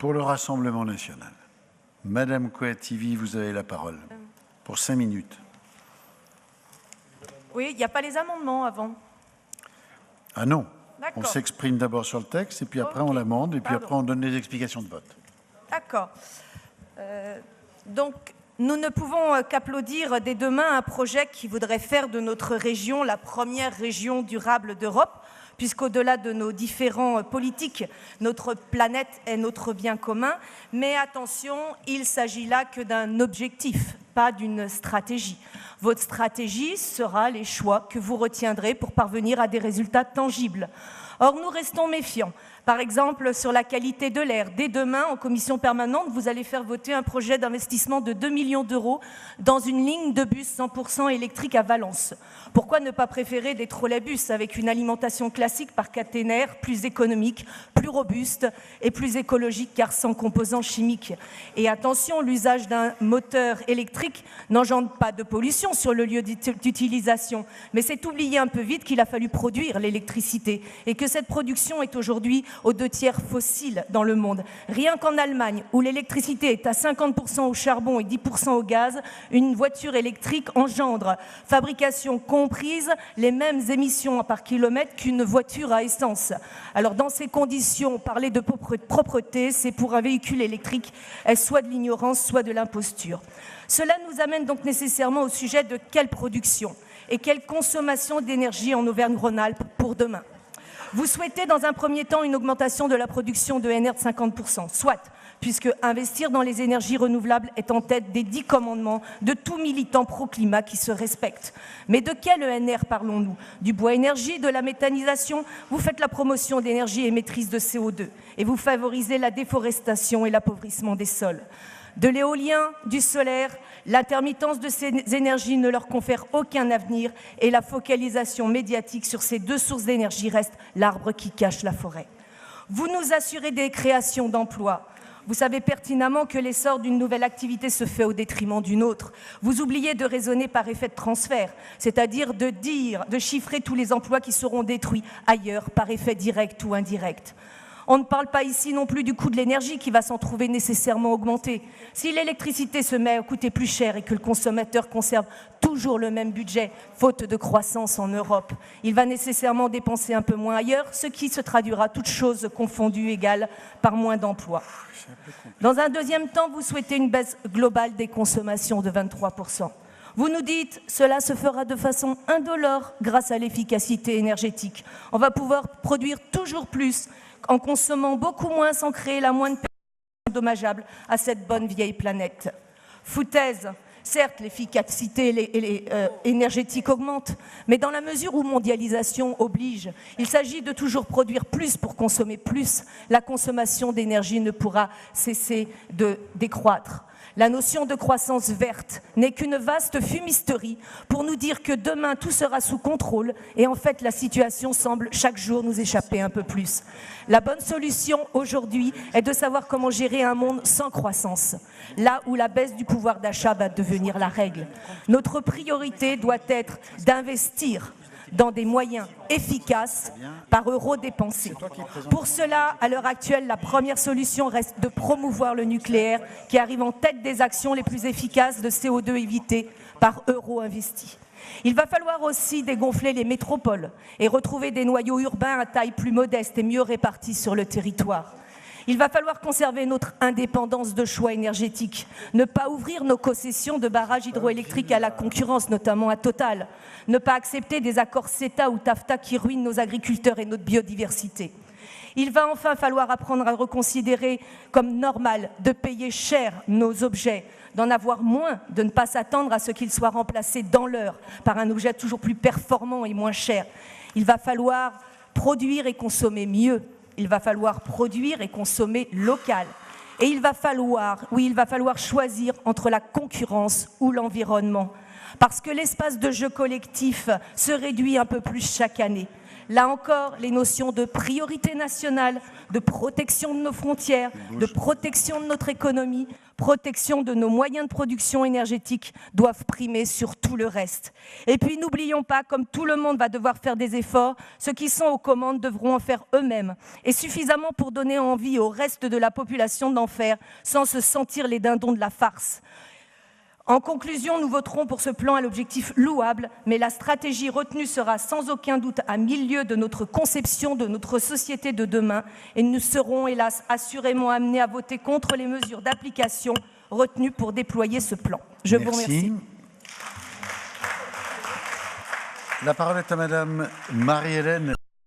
Pour le Rassemblement national, Madame Kouativi, vous avez la parole pour 5 minutes. Oui, il n'y a pas les amendements avant. Ah non, on s'exprime d'abord sur le texte et puis après on l'amende et puis après on donne les explications de vote. D'accord. Donc, nous ne pouvons qu'applaudir dès demain un projet qui voudrait faire de notre région la première région durable d'Europe, puisqu'au-delà de nos différents politiques, notre planète est notre bien commun. Mais attention, il s'agit là que d'un objectif, pas d'une stratégie. Votre stratégie sera les choix que vous retiendrez pour parvenir à des résultats tangibles. Or, nous restons méfiants. Par exemple, sur la qualité de l'air. Dès demain, en commission permanente, vous allez faire voter un projet d'investissement de 2 millions d'euros dans une ligne de bus 100% électrique à Valence. Pourquoi ne pas préférer des trolleybus avec une alimentation classique par caténaire, plus économique, plus robuste et plus écologique car sans composants chimiques? Et attention, l'usage d'un moteur électrique n'engendre pas de pollution sur le lieu d'utilisation. Mais c'est oublier un peu vite qu'il a fallu produire l'électricité et que cette production est aujourd'hui aux 2/3 fossiles dans le monde. Rien qu'en Allemagne, où l'électricité est à 50% au charbon et 10% au gaz, une voiture électrique engendre, fabrication comprise, les mêmes émissions par kilomètre qu'une voiture à essence. Alors dans ces conditions, parler de propreté, c'est pour un véhicule électrique, soit de l'ignorance, soit de l'imposture. Cela nous amène donc nécessairement au sujet de quelle production et quelle consommation d'énergie en Auvergne-Rhône-Alpes pour demain. Vous souhaitez dans un premier temps une augmentation de la production de NR de 50%, soit, puisque investir dans les énergies renouvelables est en tête des 10 commandements de tout militant pro-climat qui se respecte. Mais de quel ENR parlons-nous? Du bois énergie, de la méthanisation? Vous faites la promotion d'énergie émettrice de CO2 et vous favorisez la déforestation et l'appauvrissement des sols. De l'éolien, du solaire, l'intermittence de ces énergies ne leur confère aucun avenir et la focalisation médiatique sur ces deux sources d'énergie reste l'arbre qui cache la forêt. Vous nous assurez des créations d'emplois. Vous savez pertinemment que l'essor d'une nouvelle activité se fait au détriment d'une autre. Vous oubliez de raisonner par effet de transfert, c'est-à-dire de chiffrer tous les emplois qui seront détruits ailleurs par effet direct ou indirect. On ne parle pas ici non plus du coût de l'énergie qui va s'en trouver nécessairement augmenté. Si l'électricité se met à coûter plus cher et que le consommateur conserve toujours le même budget, faute de croissance en Europe, il va nécessairement dépenser un peu moins ailleurs, ce qui se traduira, toutes choses confondues égales, par moins d'emplois. Dans un deuxième temps, vous souhaitez une baisse globale des consommations de 23%. Vous nous dites « cela se fera de façon indolore grâce à l'efficacité énergétique. On va pouvoir produire toujours plus en consommant beaucoup moins sans créer la moindre perte dommageable à cette bonne vieille planète. » Foutaise, certes l'efficacité énergétique augmente, mais dans la mesure où mondialisation oblige, il s'agit de toujours produire plus pour consommer plus. La consommation d'énergie ne pourra cesser de décroître. La notion de croissance verte n'est qu'une vaste fumisterie pour nous dire que demain tout sera sous contrôle et en fait la situation semble chaque jour nous échapper un peu plus. La bonne solution aujourd'hui est de savoir comment gérer un monde sans croissance, là où la baisse du pouvoir d'achat va devenir la règle. Notre priorité doit être d'investir dans des moyens efficaces par euro dépensé. Pour cela, à l'heure actuelle, la première solution reste de promouvoir le nucléaire qui arrive en tête des actions les plus efficaces de CO2 évité par euro investi. Il va falloir aussi dégonfler les métropoles et retrouver des noyaux urbains à taille plus modeste et mieux répartis sur le territoire. Il va falloir conserver notre indépendance de choix énergétique, ne pas ouvrir nos concessions de barrages hydroélectriques à la concurrence, notamment à Total, ne pas accepter des accords CETA ou TAFTA qui ruinent nos agriculteurs et notre biodiversité. Il va enfin falloir apprendre à reconsidérer comme normal de payer cher nos objets, d'en avoir moins, de ne pas s'attendre à ce qu'ils soient remplacés dans l'heure par un objet toujours plus performant et moins cher. Il va falloir produire et consommer mieux. Il va falloir produire et consommer local. Et il va falloir choisir entre la concurrence ou l'environnement. Parce que l'espace de jeu collectif se réduit un peu plus chaque année. Là encore, les notions de priorité nationale, de protection de nos frontières, de protection de notre économie, protection de nos moyens de production énergétique doivent primer sur tout le reste. Et puis n'oublions pas, comme tout le monde va devoir faire des efforts, ceux qui sont aux commandes devront en faire eux-mêmes, et suffisamment pour donner envie au reste de la population d'en faire, sans se sentir les dindons de la farce. En conclusion, nous voterons pour ce plan à l'objectif louable, mais la stratégie retenue sera sans aucun doute à milieu de notre conception de notre société de demain, et nous serons, hélas, assurément amenés à voter contre les mesures d'application retenues pour déployer ce plan. Je vous remercie. La parole est à Madame Marie-Hélène